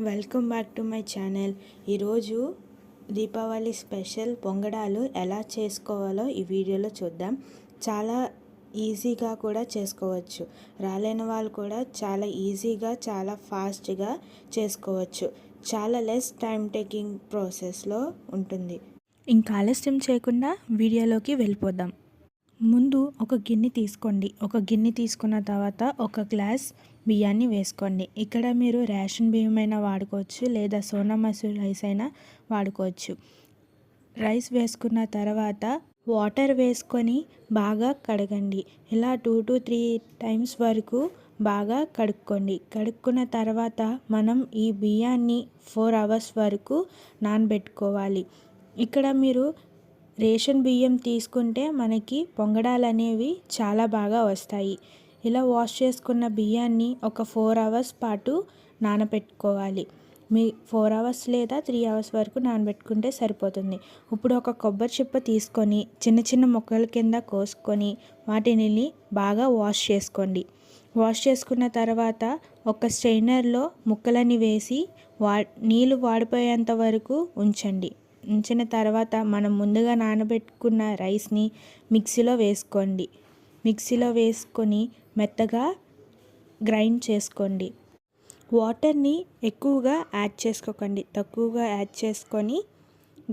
Welcome back to my channel. ఈరోజు Deepavali special పొంగడాలు ఎలా చేసుకోవాలో ఈ వీడియోలో చూద్దాం. చాలా ఈజీగా కూడా చేసుకోవచ్చు. రాలేని వాళ్ళు కూడా చాలా ఈజీగా చాలా ఫాస్ట్గా చేసుకోవచ్చు. చాలా లెస్ టైం టేకింగ్ ప్రాసెస్లో ఉంటుంది. ఇంకా ఆలస్యం చేయకుండా వీడియోలోకి వెళ్ళిపోదాం. ముందు ఒక గిన్నె తీసుకోండి. ఒక గిన్నె తీసుకున్న తర్వాత ఒక గ్లాస్ బియ్యాన్ని వేసుకోండి. ఇక్కడ మీరు రేషన్ బియ్యం అయినా వాడుకోవచ్చు, లేదా సోనా మసూర్ రైస్ అయినా వాడుకోవచ్చు. రైస్ వేసుకున్న తర్వాత వాటర్ వేసుకొని బాగా కడగండి. ఇలా 2 to 3 టైమ్స్ వరకు బాగా కడుక్కోండి. కడుక్కున్న తర్వాత మనం ఈ బియ్యాన్ని 4 hours వరకు నానబెట్టుకోవాలి. ఇక్కడ మీరు రేషన్ బియ్యం తీసుకుంటే మనకి పొంగడాలు అనేవి చాలా బాగా వస్తాయి. ఇలా వాష్ చేసుకున్న బియ్యాన్ని ఒక 4 hours పాటు నానబెట్టుకోవాలి. మీ 4 hours లేదా 3 hours వరకు నానబెట్టుకుంటే సరిపోతుంది. ఇప్పుడు ఒక కొబ్బరి చిప్ప తీసుకొని చిన్న చిన్న ముక్కల కింద కోసుకొని వాటిని బాగా వాష్ చేసుకోండి. వాష్ చేసుకున్న తర్వాత ఒక స్ట్రైనర్లో ముక్కలని వేసి నీళ్ళు వాడిపోయేంత వరకు ఉంచిన తర్వాత మనం ముందుగా నానబెట్టుకున్న రైస్ని మిక్సీలో వేసుకోండి. మిక్సీలో వేసుకొని మెత్తగా గ్రైండ్ చేసుకోండి. వాటర్ని ఎక్కువగా యాడ్ చేసుకోకండి, తక్కువగా యాడ్ చేసుకొని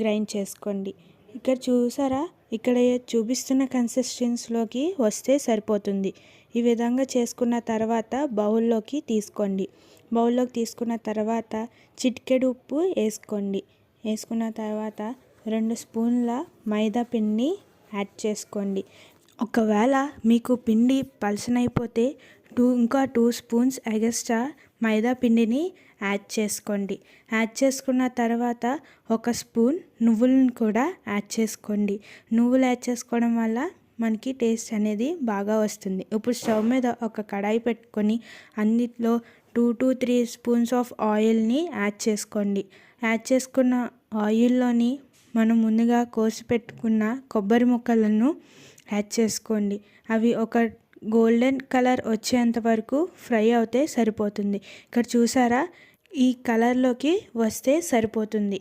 గ్రైండ్ చేసుకోండి. ఇక్కడ చూసారా, ఇక్కడ చూపిస్తున్న కన్సిస్టెన్సీలోకి వస్తే సరిపోతుంది. ఈ విధంగా చేసుకున్న తర్వాత బౌల్లోకి తీసుకోండి. బౌల్లోకి తీసుకున్న తర్వాత చిటికెడు ఉప్పు వేసుకోండి. వేసుకున్న తర్వాత 2 స్పూన్ల మైదా పిండిని యాడ్ చేసుకోండి. ఒకవేళ మీకు పిండి పలచనైపోతే ఇంకా 2 స్పూన్స్ ఎగస్ట్రా మైదా పిండిని యాడ్ చేసుకోండి. యాడ్ చేసుకున్న తర్వాత 1 స్పూన్ నువ్వులను కూడా యాడ్ చేసుకోండి. నువ్వులు యాడ్ చేసుకోవడం వల్ల మనకి టేస్ట్ అనేది బాగా వస్తుంది. ఇప్పుడు స్టవ్ మీద ఒక కడాయి పెట్టుకొని అందులో 2 to 3 స్పూన్స్ ఆఫ్ ఆయిల్ని యాడ్ చేసుకోండి. యాడ్ చేసుకున్న ఆయిల్లోని మనం ముందుగా కోసి పెట్టుకున్న కొబ్బరి ముక్కలను యాడ్ చేసుకోండి. అవి ఒక గోల్డెన్ కలర్ వచ్చేంత వరకు ఫ్రై అవుతే సరిపోతుంది. ఇక్కడ చూసారా, ఈ కలర్లోకి వస్తే సరిపోతుంది.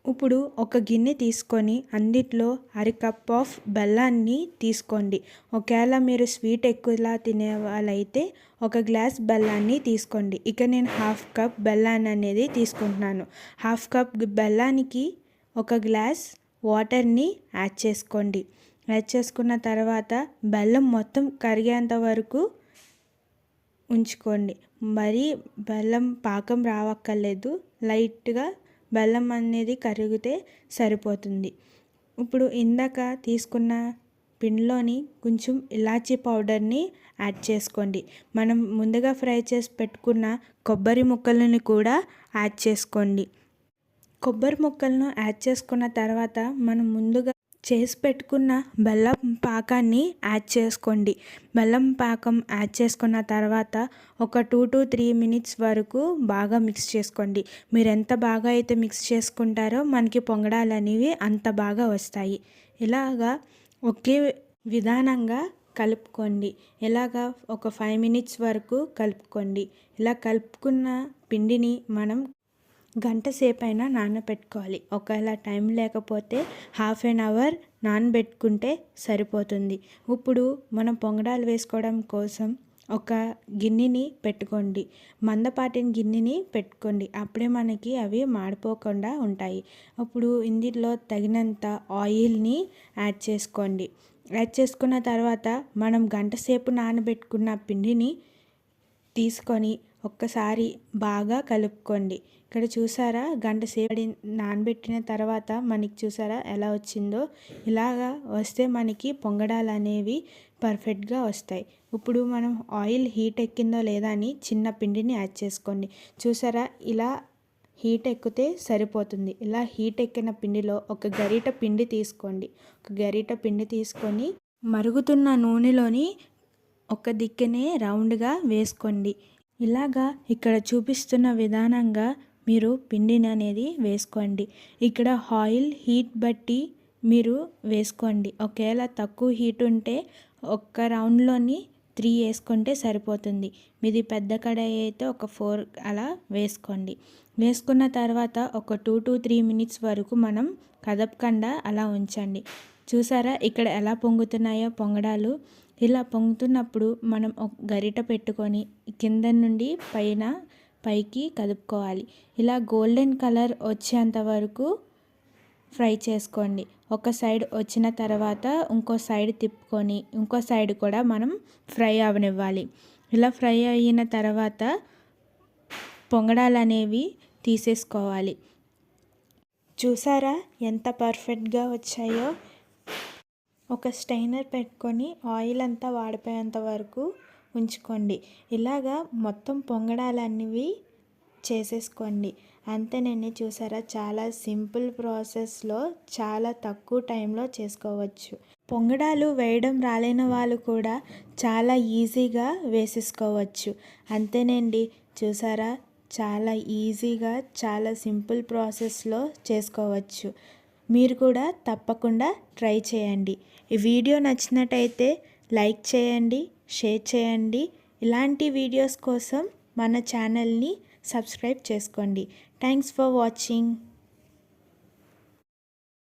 ఇప్పుడు ఒక గిన్నె తీసుకొని అందులో 1/2 కప్ ఆఫ్ బెల్లాన్ని తీసుకోండి. ఒకవేళ మీరు స్వీట్ ఎక్కువలా తినే వాళ్ళైతే 1 గ్లాస్ బెల్లాన్ని తీసుకోండి. ఇక నేను 1/2 కప్ బెల్లాన్ని అనేది తీసుకుంటున్నాను. 1/2 కప్ బెల్లానికి 1 గ్లాస్ వాటర్ని యాడ్ చేసుకోండి. యాడ్ చేసుకున్న తర్వాత బెల్లం మొత్తం కరిగేంత వరకు ఉంచుకోండి. మరీ బెల్లం పాకం రావక్కర్లేదు, లైట్గా బెల్లం అనేది కరిగితే సరిపోతుంది. ఇప్పుడు ఇందాక తీసుకున్న పిండిలోని కొంచెం ఇలాచీ పౌడర్ని యాడ్ చేసుకోండి. మనం ముందుగా ఫ్రై చేసి పెట్టుకున్న కొబ్బరి ముక్కలను కూడా యాడ్ చేసుకోండి. కొబ్బరి ముక్కలను యాడ్ చేసుకున్న తర్వాత మనం ముందుగా చేసి పెట్టుకున్న బెల్లం పాకాన్ని యాడ్ చేసుకోండి. బెల్లం పాకం యాడ్ చేసుకున్న తర్వాత ఒక 2 to 3 minutes వరకు బాగా మిక్స్ చేసుకోండి. మీరు ఎంత బాగా అయితే మిక్స్ చేసుకుంటారో మనకి పొంగడాలు అనేవి అంత బాగా వస్తాయి. ఇలాగా ఒకే విధానంగా కలుపుకోండి. ఇలాగా ఒక 5 minutes వరకు కలుపుకోండి. ఇలా కలుపుకున్న పిండిని మనం గంట సేపు అయినా నానబెట్టుకోవాలి. ఒకవేళ టైం లేకపోతే 1/2 hour నానబెట్టుకుంటే సరిపోతుంది. ఇప్పుడు మనం పొంగడాలు వేసుకోవడం కోసం ఒక గిన్నెని పెట్టుకోండి. మందపాటి గిన్నెని పెట్టుకోండి. అప్పుడే మనకి అవి మాడిపోకుండా ఉంటాయి. అప్పుడు ఇందులో తగినంత ఆయిల్ని యాడ్ చేసుకోండి. యాడ్ చేసుకున్న తర్వాత మనం గంట సేపు నానబెట్టుకున్న పిండిని తీసుకొని ఒక్కసారి బాగా కలుపుకోండి. ఇక్కడ చూసారా, గంట సేపు నానబెట్టిన తర్వాత మనకి చూసారా ఎలా వచ్చిందో. ఇలాగా వస్తే మనకి పొంగడాలు అనేవి పర్ఫెక్ట్గా వస్తాయి. ఇప్పుడు మనం ఆయిల్ హీట్ ఎక్కిందో లేదా అని చిన్న పిండిని యాడ్ చేసుకోండి. చూసారా, ఇలా హీట్ ఎక్కితే సరిపోతుంది. ఇలా హీట్ ఎక్కిన పిండిలో ఒక గరిట పిండి తీసుకోండి. ఒక గరిట పిండి తీసుకొని మరుగుతున్న నూనెలోని ఒక దిక్కునే రౌండ్గా వేసుకోండి. ఇలాగా ఇక్కడ చూపిస్తున్న విధానంగా మీరు పిండిని అనేది వేసుకోండి. ఇక్కడ ఆయిల్ హీట్ బట్టి మీరు వేసుకోండి. ఒకవేళ తక్కువ హీట్ ఉంటే ఒక్క రౌండ్లోని 3 వేసుకుంటే సరిపోతుంది. మీది పెద్ద కడాయి అయితే ఒక 4 అలా వేసుకోండి. వేసుకున్న తర్వాత ఒక 2-3 మినిట్స్ వరకు మనం కదపకుండా అలా ఉంచండి. చూసారా ఇక్కడ ఎలా పొంగుతున్నాయో పొంగడాలు. ఇలా పొంగుతున్నప్పుడు మనం ఒక గరిట పెట్టుకొని కింద నుండి పైకి కదుపుకోవాలి. ఇలా గోల్డెన్ కలర్ వచ్చేంత వరకు ఫ్రై చేసుకోండి. ఒక సైడ్ వచ్చిన తర్వాత ఇంకో సైడ్ తిప్పుకొని ఇంకో సైడ్ కూడా మనం ఫ్రై అవనివ్వాలి. ఇలా ఫ్రై అయిన తర్వాత పొంగడాలు అనేవి తీసేసుకోవాలి. చూసారా ఎంత పర్ఫెక్ట్గా వచ్చాయో. ఒక స్టైనర్ పెట్టుకొని ఆయిల్ అంతా వాడిపోయేంత వరకు ఉంచుకోండి. ఇలాగా మొత్తం పొంగడాలన్నీ చేసేసుకోండి. అంతేనండి. చూసారా చాలా సింపుల్ ప్రాసెస్లో చాలా తక్కువ టైంలో చేసుకోవచ్చు. పొంగడాలు వేయడం రాలేని వాళ్ళు కూడా చాలా ఈజీగా వేసేసుకోవచ్చు. అంతేనండి. చూసారా చాలా ఈజీగా చాలా సింపుల్ ప్రాసెస్లో చేసుకోవచ్చు. మీరు కూడా తప్పకుండా ట్రై చేయండి. ఈ వీడియో నచ్చినట్టయితే లైక్ చేయండి, షేర్ చేయండి. ఇలాంటి వీడియోస్ కోసం మన ఛానల్ని సబ్స్క్రైబ్ చేసుకోండి. Thanks for watching.